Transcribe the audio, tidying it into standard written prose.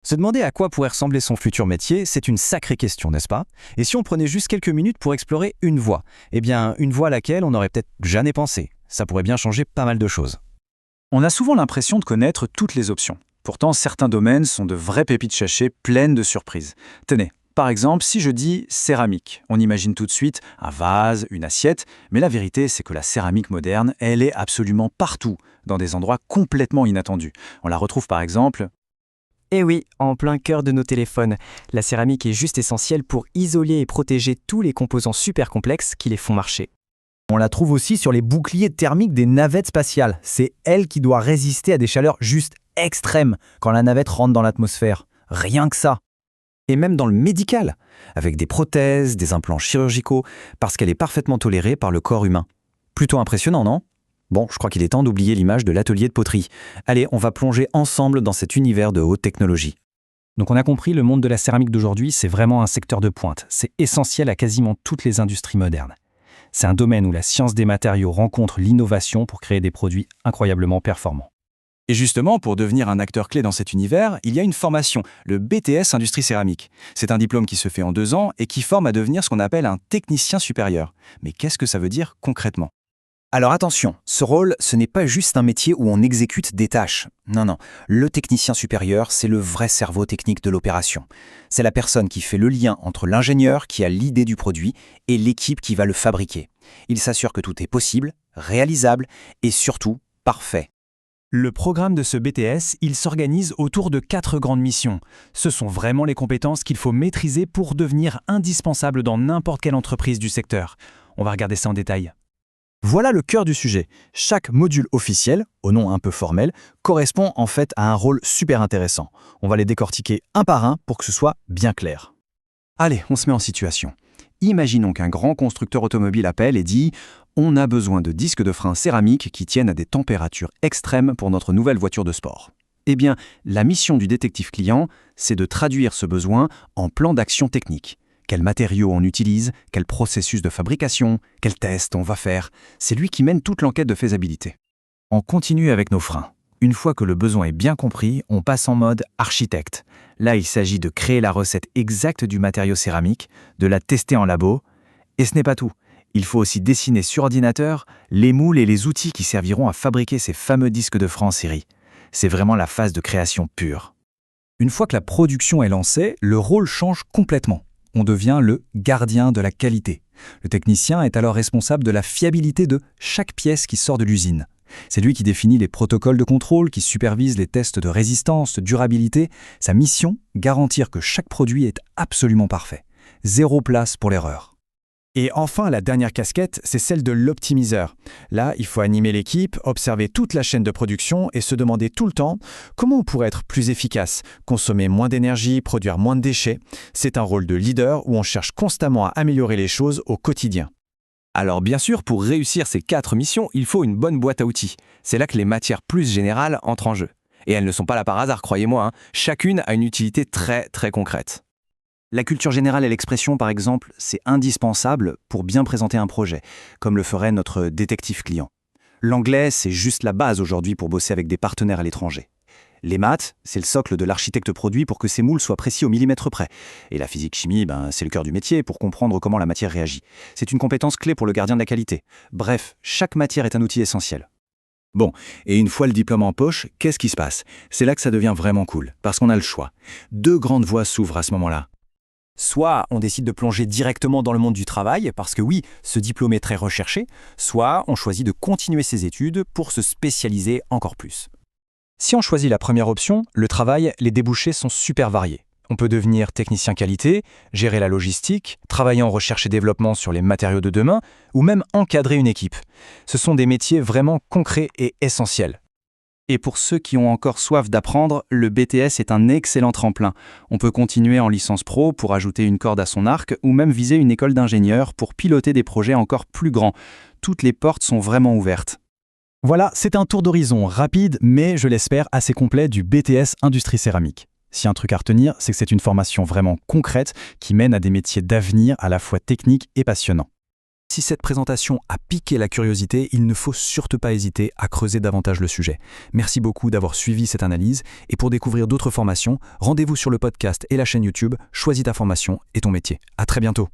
Se demander à quoi pourrait ressembler son futur métier, c'est une sacrée question, n'est-ce pas? Et si on prenait juste quelques minutes pour explorer une voie? Eh bien, une voie à laquelle on n'aurait peut-être jamais pensé. Ça pourrait bien changer pas mal de choses. On a souvent l'impression de connaître toutes les options. Pourtant, certains domaines sont de vraies pépites cachées pleines de surprises. Tenez, par exemple, si je dis céramique, on imagine tout de suite un vase, une assiette, mais la vérité, c'est que la céramique moderne, elle est absolument partout, dans des endroits complètement inattendus. On la retrouve par exemple. Eh oui, en plein cœur de nos téléphones. La céramique est juste essentielle pour isoler et protéger tous les composants super complexes qui les font marcher. On la trouve aussi sur les boucliers thermiques des navettes spatiales. C'est elle qui doit résister à des chaleurs juste extrêmes quand la navette rentre dans l'atmosphère. Rien que ça. Et même dans le médical, avec des prothèses, des implants chirurgicaux, parce qu'elle est parfaitement tolérée par le corps humain. Plutôt impressionnant, non? Bon, je crois qu'il est temps d'oublier l'image de l'atelier de poterie. Allez, on va plonger ensemble dans cet univers de haute technologie. Donc on a compris, le monde de la céramique d'aujourd'hui, c'est vraiment un secteur de pointe. C'est essentiel à quasiment toutes les industries modernes. C'est un domaine où la science des matériaux rencontre l'innovation pour créer des produits incroyablement performants. Et justement, pour devenir un acteur clé dans cet univers, il y a une formation, le BTS Industrie Céramique. C'est un diplôme qui se fait en 2 ans et qui forme à devenir ce qu'on appelle un technicien supérieur. Mais qu'est-ce que ça veut dire concrètement? Alors attention, ce rôle, ce n'est pas juste un métier où on exécute des tâches. Non, le technicien supérieur, c'est le vrai cerveau technique de l'opération. C'est la personne qui fait le lien entre l'ingénieur qui a l'idée du produit et l'équipe qui va le fabriquer. Il s'assure que tout est possible, réalisable et surtout parfait. Le programme de ce BTS, il s'organise autour de 4 grandes missions. Ce sont vraiment les compétences qu'il faut maîtriser pour devenir indispensable dans n'importe quelle entreprise du secteur. On va regarder ça en détail. Voilà le cœur du sujet. Chaque module officiel, au nom un peu formel, correspond en fait à un rôle super intéressant. On va les décortiquer un par un pour que ce soit bien clair. Allez, on se met en situation. Imaginons qu'un grand constructeur automobile appelle et dit « On a besoin de disques de frein céramiques qui tiennent à des températures extrêmes pour notre nouvelle voiture de sport. » Eh bien, la mission du détective client, c'est de traduire ce besoin en plan d'action technique. Quels matériaux on utilise, quel processus de fabrication, quels tests on va faire. C'est lui qui mène toute l'enquête de faisabilité. On continue avec nos freins. Une fois que le besoin est bien compris, on passe en mode architecte. Là, il s'agit de créer la recette exacte du matériau céramique, de la tester en labo. Et ce n'est pas tout. Il faut aussi dessiner sur ordinateur les moules et les outils qui serviront à fabriquer ces fameux disques de frein en série. C'est vraiment la phase de création pure. Une fois que la production est lancée, le rôle change complètement. On devient le gardien de la qualité. Le technicien est alors responsable de la fiabilité de chaque pièce qui sort de l'usine. C'est lui qui définit les protocoles de contrôle, qui supervise les tests de résistance, de durabilité. Sa mission, garantir que chaque produit est absolument parfait. 0 place pour l'erreur. Et enfin, la dernière casquette, c'est celle de l'optimiseur. Là, il faut animer l'équipe, observer toute la chaîne de production et se demander tout le temps comment on pourrait être plus efficace, consommer moins d'énergie, produire moins de déchets. C'est un rôle de leader où on cherche constamment à améliorer les choses au quotidien. Alors bien sûr, pour réussir ces 4 missions, il faut une bonne boîte à outils. C'est là que les matières plus générales entrent en jeu. Et elles ne sont pas là par hasard, croyez-moi. Chacune a une utilité très très concrète. La culture générale et l'expression, par exemple, c'est indispensable pour bien présenter un projet, comme le ferait notre détective client. L'anglais, c'est juste la base aujourd'hui pour bosser avec des partenaires à l'étranger. Les maths, c'est le socle de l'architecte produit pour que ces moules soient précis au millimètre près. Et la physique-chimie, c'est le cœur du métier pour comprendre comment la matière réagit. C'est une compétence clé pour le gardien de la qualité. Bref, chaque matière est un outil essentiel. Bon, et une fois le diplôme en poche, qu'est-ce qui se passe? C'est là que ça devient vraiment cool, parce qu'on a le choix. 2 grandes voies s'ouvrent à ce moment-là. Soit on décide de plonger directement dans le monde du travail, parce que oui, ce diplôme est très recherché, soit on choisit de continuer ses études pour se spécialiser encore plus. Si on choisit la première option, le travail, les débouchés sont super variés. On peut devenir technicien qualité, gérer la logistique, travailler en recherche et développement sur les matériaux de demain, ou même encadrer une équipe. Ce sont des métiers vraiment concrets et essentiels. Et pour ceux qui ont encore soif d'apprendre, le BTS est un excellent tremplin. On peut continuer en licence pro pour ajouter une corde à son arc ou même viser une école d'ingénieur pour piloter des projets encore plus grands. Toutes les portes sont vraiment ouvertes. Voilà, c'est un tour d'horizon rapide, mais je l'espère assez complet du BTS Industrie Céramique. Si un truc à retenir, c'est que c'est une formation vraiment concrète qui mène à des métiers d'avenir à la fois techniques et passionnants. Si cette présentation a piqué la curiosité, il ne faut surtout pas hésiter à creuser davantage le sujet. Merci beaucoup d'avoir suivi cette analyse et pour découvrir d'autres formations, rendez-vous sur le podcast et la chaîne YouTube Choisis ta formation et ton métier. À très bientôt.